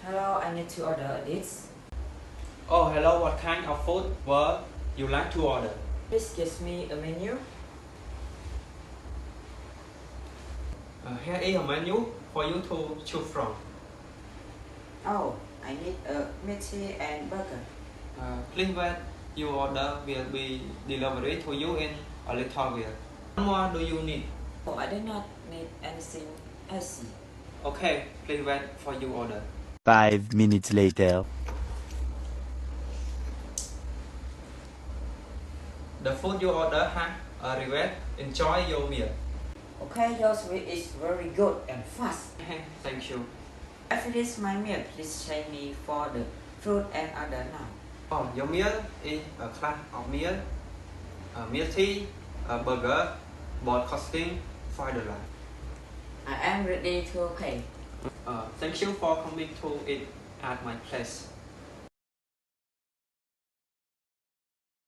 Hello, I need to order this. Oh, hello, what kind of food would you like to order? Please give me a menu. Here is a menu for you to choose from. Oh, I need a meat and burger. Please wait, your order will be delivered to you in a little while. What more do you need? Oh, I do not need anything else. Okay, please wait for your order. 5 minutes later. The food you order has arrived. Enjoy your meal. Okay, your sweet is very good and fast. Thank you. I finish my meal. Please change me for the fruit and other now. Oh, your meal is a class of meal, meal tea, a burger, both costing $5. I am ready to pay. Thank you for coming to eat at my place.